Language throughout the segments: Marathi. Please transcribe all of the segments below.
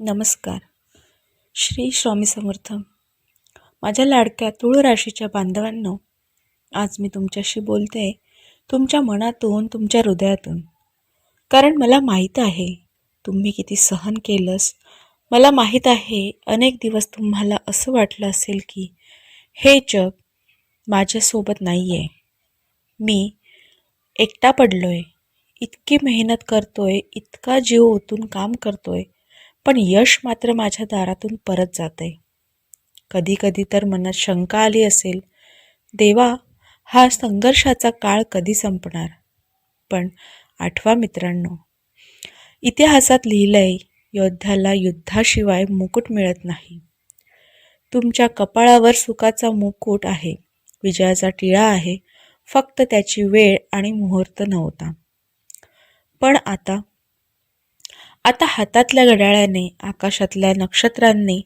नमस्कार. श्री स्वामी समर्थ. माझ्या लाडक्या तुळ राशीच्या बांधवांनो, आज मी तुमच्याशी बोलते तुमच्या मनातून, तुमच्या हृदयातून. कारण मला माहीत आहे तुम्ही किती सहन केलंस. मला माहीत आहे अनेक दिवस तुम्हाला असं वाटलं असेल की हे जग माझ्यासोबत नाही आहे. मी एकटा पडलोय. इतकी मेहनत करतोय, इतका जीव ओतून काम करतोय, पण यश मात्र माझ्या दारातून परत जातंय. कधी कधी तर मनात शंका आली असेल, देवा, हा संघर्षाचा काळ कधी संपणार? पण आठवा मित्रांनो, इतिहासात लिहिलंय, योद्ध्याला युद्धाशिवाय मुकुट मिळत नाही. तुमच्या कपाळावर सुखाचा मुकुट आहे, विजयाचा टिळा आहे, फक्त त्याची वेळ आणि मुहूर्त नव्हता. पण आता हातातल्या घड्याळाने, आकाशातल्या नक्षत्रांनी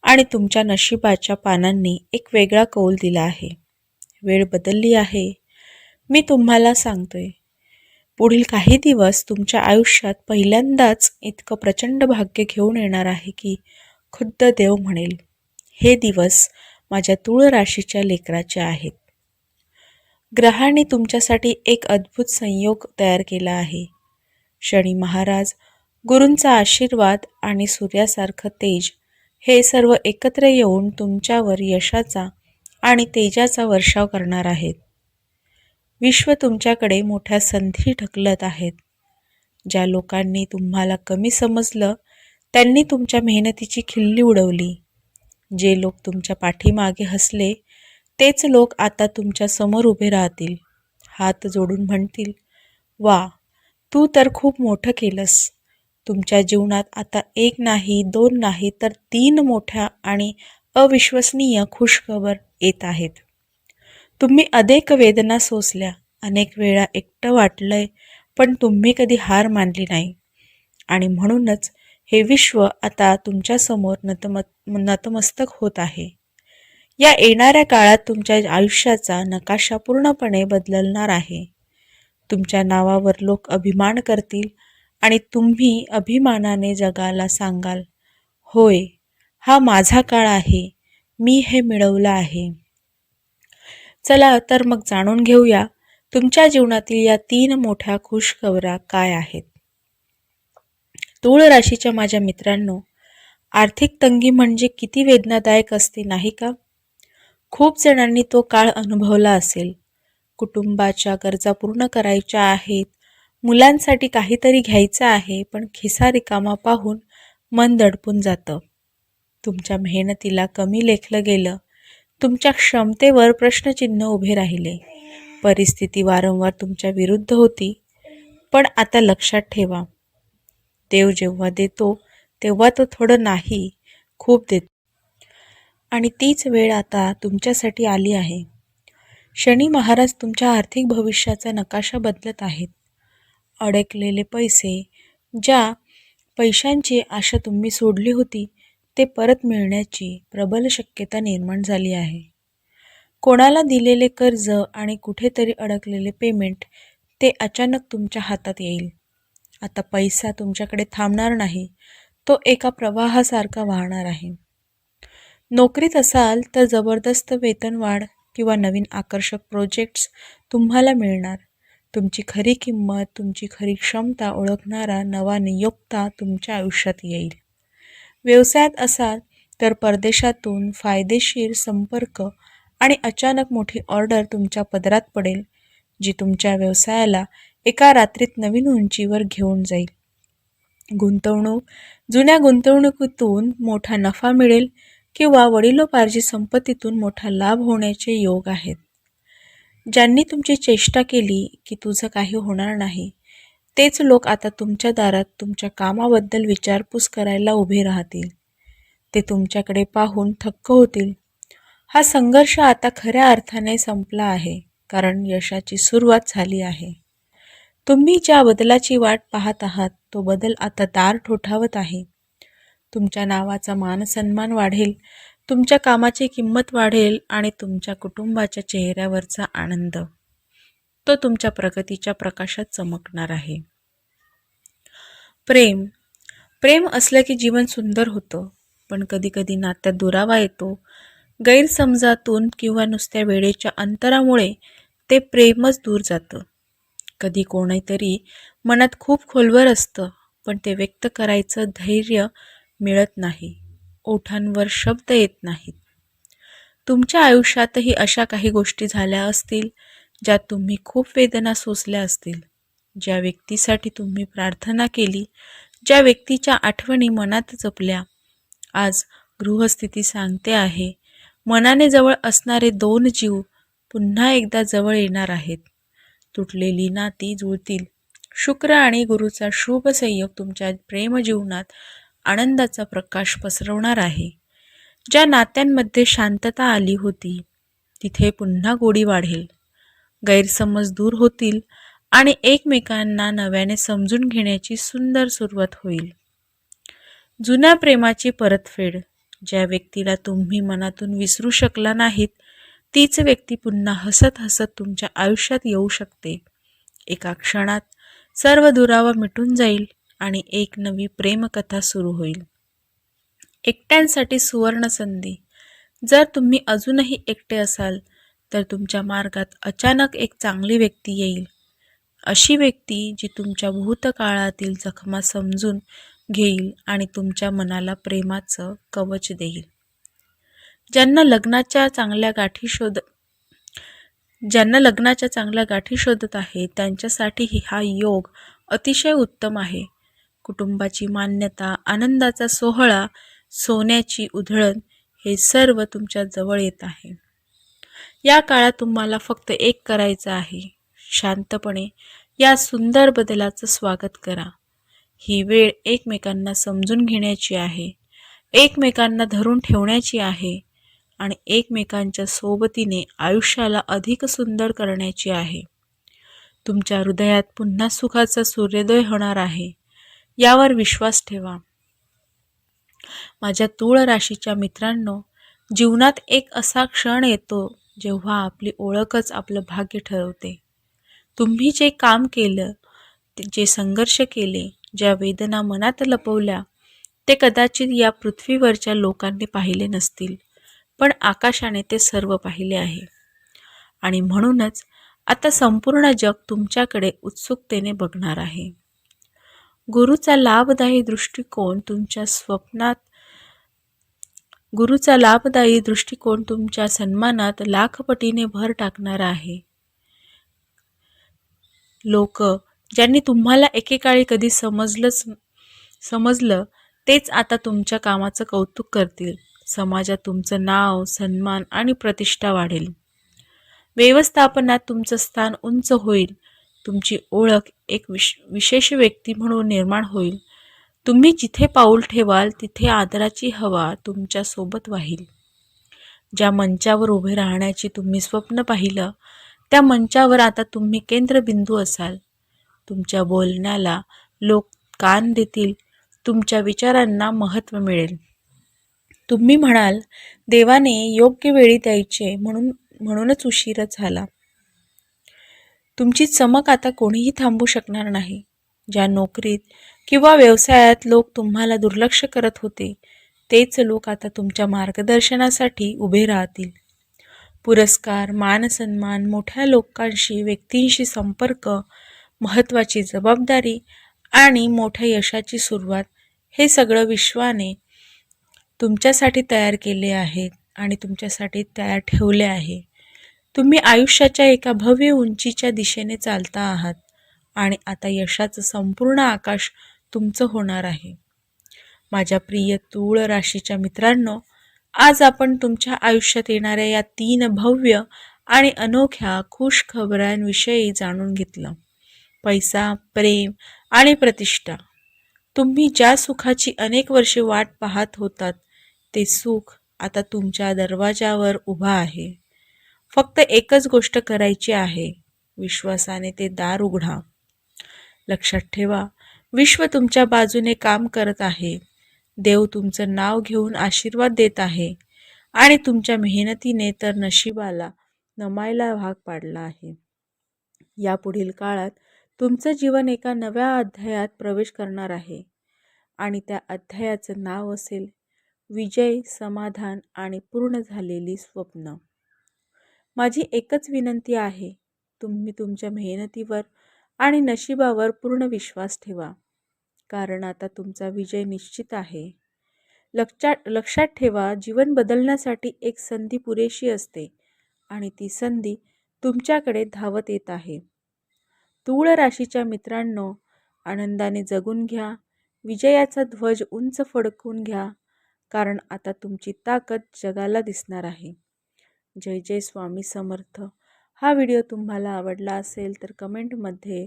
आणि तुमच्या नशिबाच्या पानांनी एक वेगळा कौल दिला आहे. वेळ बदलली आहे. मी तुम्हाला सांगतोय, पुढील काही दिवस तुमच्या आयुष्यात पहिल्यांदाच इतकं प्रचंड भाग्य घेऊन येणार आहे की खुद्द देव म्हणेल, हे दिवस माझ्या तुळ राशीच्या लेकराचे आहेत. ग्रहांनी तुमच्यासाठी एक अद्भुत संयोग तयार केला आहे. शनी महाराज, गुरूंचा आशीर्वाद आणि सूर्यासारखं तेज हे सर्व एकत्र येऊन तुमच्यावर यशाचा आणि तेजाचा वर्षाव करणार आहेत. विश्व तुमच्याकडे मोठ्या संधी ढकलत आहेत. ज्या लोकांनी तुम्हाला कमी समजलं, त्यांनी तुमच्या मेहनतीची खिल्ली उडवली. जे लोक तुमच्या पाठीमागे हसले, तेच लोक आता तुमच्या समोर उभे राहतील, हात जोडून म्हणतील, वा, तू तर खूप मोठं केलंस. तुमच्या जीवनात आता एक नाही, दोन नाही, तर 3 मोठ्या आणि अविश्वसनीय खुशखबर येत आहेत. तुम्ही अनेक वेदना सोसल्या, अनेक वेळा एकटं वाटलंय, पण तुम्ही कधी हार मानली नाही. आणि म्हणूनच हे विश्व आता तुमच्यासमोर नतमस्तक होत आहे. या येणाऱ्या काळात तुमच्या आयुष्याचा नकाशा पूर्णपणे बदलणार आहे. तुमच्या नावावर लोक अभिमान करतील आणि तुम्ही अभिमानाने जगाला सांगाल, होय, हा माझा काळ आहे, मी हे मिळवलं आहे. चला तर मग जाणून घेऊया तुमच्या जीवनातील या 3 मोठ्या खुशखबरा काय आहेत. तुळ राशीच्या माझ्या मित्रांनो, आर्थिक तंगी म्हणजे किती वेदनादायक असते, नाही का? खूप जणांनी तो काळ अनुभवला असेल. कुटुंबाच्या गरजा पूर्ण करायच्या आहेत, मुलांसाठी काहीतरी घ्यायचं आहे, पण खिसा रिकामा पाहून मन दडपून जातं. तुमच्या मेहनतीला कमी लेखलं गेलं, तुमच्या क्षमतेवर प्रश्नचिन्ह उभे राहिले. परिस्थिती वारंवार तुमच्या विरुद्ध होती. पण आता लक्षात ठेवा, देव जेव्हा देतो तेव्हा तो थोडं नाही, खूप देतो. आणि तीच वेळ आता तुमच्यासाठी आली आहे. शनी महाराज तुमच्या आर्थिक भविष्याचा नकाशा बदलत आहेत. अडकलेले पैसे, ज्या पैशांची आशा तुम्ही सोडली होती, ते परत मिळण्याची प्रबल शक्यता निर्माण झाली आहे. कोणाला दिलेले कर्ज आणि कुठेतरी अडकलेले पेमेंट, ते अचानक तुमच्या हातात येईल. आता पैसा तुमच्याकडे थांबणार नाही, तो एका प्रवाहासारखा वाहणार आहे. नोकरीत असाल तर जबरदस्त वेतनवाढ किंवा नवीन आकर्षक प्रोजेक्ट्स तुम्हाला मिळणार. तुमची खरी किंमत, तुमची खरी क्षमता ओळखणारा नवा नियोक्ता तुमच्या आयुष्यात येईल. व्यवसायात असाल तर परदेशातून फायदेशीर संपर्क आणि अचानक मोठी ऑर्डर तुमच्या पदरात पडेल, जी तुमच्या व्यवसायाला एका रात्रीत नवीन उंचीवर घेऊन जाईल. गुंतवणूक, जुन्या गुंतवणुकीतून मोठा नफा मिळेल किंवा वडिलोपार्जित संपत्तीतून मोठा लाभ होण्याचे योग आहेत. ज्यांनी तुमची चेष्टा केली की तुझं काही होणार नाही, तेच लोक आता तुमच्या दारात तुमच्या कामाबद्दल विचारपूस करायला उभे राहतील. ते तुमच्याकडे पाहून थक्क होतील. हा संघर्ष आता खऱ्या अर्थाने संपला आहे, कारण यशाची सुरुवात झाली आहे. तुम्ही ज्या बदलाची वाट पाहत आहात, तो बदल आता दार ठोठावत आहे. तुमच्या नावाचा मानसन्मान वाढेल, तुमच्या कामाची किंमत वाढेल आणि तुमच्या कुटुंबाच्या चेहऱ्यावरचा आनंद, तो तुमच्या प्रगतीच्या प्रकाशात चमकणार आहे. प्रेम, प्रेम असलं की जीवन सुंदर होतं, पण कधीकधी नात्यात दुरावा येतो. गैरसमजातून किंवा नुसत्या वेळेच्या अंतरामुळे ते प्रेमच दूर जातं. कधी कोणीतरी मनात खूप खोलवर असतं, पण ते व्यक्त करायचं धैर्य मिळत नाही. ओठांवर शब्द येत नाहीत. तुमच्या आयुष्यातही अशा काही गोष्टी झाल्या असतील, ज्यात तुम्ही खूप वेदना सोसल्या असतील. ज्या व्यक्तीसाठी तुम्ही प्रार्थना केली, ज्या व्यक्तीच्या आठवणी मनात जपल्या. आज गृहस्थिती सांगते आहे, मनाने जवळ असणारे दोन जीव पुन्हा एकदा जवळ येणार आहेत. तुटलेली नाती जुळतील. शुक्र आणि गुरुचा शुभ संयोग तुमच्या प्रेमजीवनात आनंदाचा प्रकाश पसरवणार आहे. ज्या नात्यांमध्ये शांतता आली होती, तिथे पुन्हा गोडी वाढेल. गैरसमज दूर होतील आणि एकमेकांना नव्याने समजून घेण्याची सुंदर सुरुवात होईल. जुन्या प्रेमाची परतफेड. ज्या व्यक्तीला तुम्ही मनातून विसरू शकला नाहीत, तीच व्यक्ती पुन्हा हसत हसत तुमच्या आयुष्यात येऊ शकते. एका क्षणात सर्व दुरावा मिटून जाईल आणि एक नवी प्रेमकथा सुरू होईल. एकट्यांसाठी सुवर्ण संधी. जर तुम्ही अजूनही एकटे असाल, तर तुमच्या मार्गात अचानक एक चांगली व्यक्ती येईल. अशी व्यक्ती जी तुमच्या भूतकाळातील जखमा समजून घेईल आणि तुमच्या मनाला प्रेमाचं कवच देईल. ज्यांना लग्नाच्या चांगल्या गाठी शोधत आहे, त्यांच्यासाठी हा योग अतिशय उत्तम आहे. कुटुंबाची मान्यता, आनंदाचा सोहळा, सोन्याची उधळण हे सर्व तुमच्या जवळ येत आहे. या काळात तुम्हाला फक्त एक करायचं आहे, शांतपणे या सुंदर बदलाचं स्वागत करा. ही वेळ एकमेकांना समजून घेण्याची आहे, एकमेकांना धरून ठेवण्याची आहे आणि एकमेकांच्या सोबतीने आयुष्याला अधिक सुंदर करण्याची आहे. तुमच्या हृदयात पुन्हा सुखाचा सूर्योदय होणार आहे, यावर विश्वास ठेवा. माझ्या तूळ राशीच्या मित्रांनो, जीवनात एक असा क्षण येतो जेव्हा आपली ओळखच आपलं भाग्य ठरवते. तुम्ही जे काम केलं, जे संघर्ष केले, ज्या वेदना मनात लपवल्या, ते कदाचित या पृथ्वीवरच्या लोकांनी पाहिले नसतील, पण आकाशाने ते सर्व पाहिले आहे. आणि म्हणूनच आता संपूर्ण जग तुमच्याकडे उत्सुकतेने बघणार आहे. गुरुचा लाभदायी दृष्टिकोन तुमच्या सन्मानात लाखपटीने भर टाकणार आहे. लोक ज्यांनी तुम्हाला एकेकाळी कधी समजलं, तेच आता तुमच्या कामाचं कौतुक करतील. समाजात तुमचं नाव, सन्मान आणि प्रतिष्ठा वाढेल. व्यवस्थापनात तुमचं स्थान उंच होईल. तुमची ओळख एक विशेष व्यक्ती म्हणून निर्माण होईल. तुम्ही जिथे पाऊल ठेवाल, तिथे आदराची हवा तुमच्या सोबत वाहील. ज्या मंचावर उभे राहण्याची तुम्ही स्वप्न पाहिलं, त्या मंचावर आता तुम्ही केंद्रबिंदू असाल. तुमच्या बोलण्याला लोक कान देतील. तुमच्या विचारांना महत्त्व मिळेल. तुम्ही म्हणाल, देवाने योग्य वेळी द्यायचे म्हणूनच उशीर झाला. तुमची चमक आता कोणीही थांबवू शकणार नाही. ज्या नोकरीत किंवा व्यवसायात लोक तुम्हाला दुर्लक्ष करत होते, तेच लोक आता तुमच्या मार्गदर्शनासाठी उभे राहतील. पुरस्कार, मानसन्मान, मोठ्या व्यक्तींशी संपर्क, महत्त्वाची जबाबदारी आणि मोठ्या यशाची सुरुवात, हे सगळं विश्वाने तुमच्यासाठी तयार केले आहे आणि तुमच्यासाठी तयार ठेवले आहे. तुम्ही आयुष्याच्या एका भव्य उंचीच्या दिशेने चालता आहात आणि आता यशाचं संपूर्ण आकाश तुमचं होणार आहे. माझ्या प्रिय तूळ राशीच्या मित्रांनो, आज आपण तुमच्या आयुष्यात येणाऱ्या या 3 भव्य आणि अनोख्या खुश खबरांविषयी जाणून घेतलं. पैसा, प्रेम आणि प्रतिष्ठा. तुम्ही ज्या सुखाची अनेक वर्षे वाट पाहत होतात, ते सुख आता तुमच्या दरवाजावर उभा आहे. फक्त एकच गोष्ट करायची आहे, विश्वासाने ते दार उघडा. लक्षात ठेवा, विश्व तुमच्या बाजूने काम करत आहे. देव तुमचं नाव घेऊन आशीर्वाद देत आहे आणि तुमच्या मेहनतीने तर नशिबाला नमायला भाग पाडला आहे. यापुढील काळात तुमचं जीवन एका नव्या अध्यायात प्रवेश करणार आहे. आणि त्या अध्यायाचं नाव असेल विजय, समाधान आणि पूर्ण झालेली स्वप्न. माझी एकच विनंती आहे, तुम्ही तुमच्या मेहनतीवर आणि नशिबावर पूर्ण विश्वास ठेवा, कारण आता तुमचा विजय निश्चित आहे. लक्षात ठेवा, जीवन बदलण्यासाठी एक संधी पुरेशी असते आणि ती संधी तुमच्याकडे धावत येत आहे. तुळ राशीच्या मित्रांनो, आनंदाने जगून घ्या, विजयाचा ध्वज उंच फडकवून घ्या, कारण आता तुमची ताकद जगाला दिसणार आहे. जय जय स्वामी समर्थ. हा व्हिडिओ तुम्हाला आवडला असेल तर कमेंटमध्ये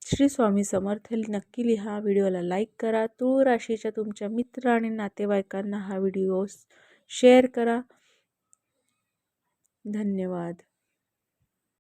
श्री स्वामी समर्थ नक्की लिहा. व्हिडिओला लाईक करा. तुळ राशीच्या तुमच्या मित्र आणि नातेवाईकांना हा व्हिडिओ शेअर करा. धन्यवाद.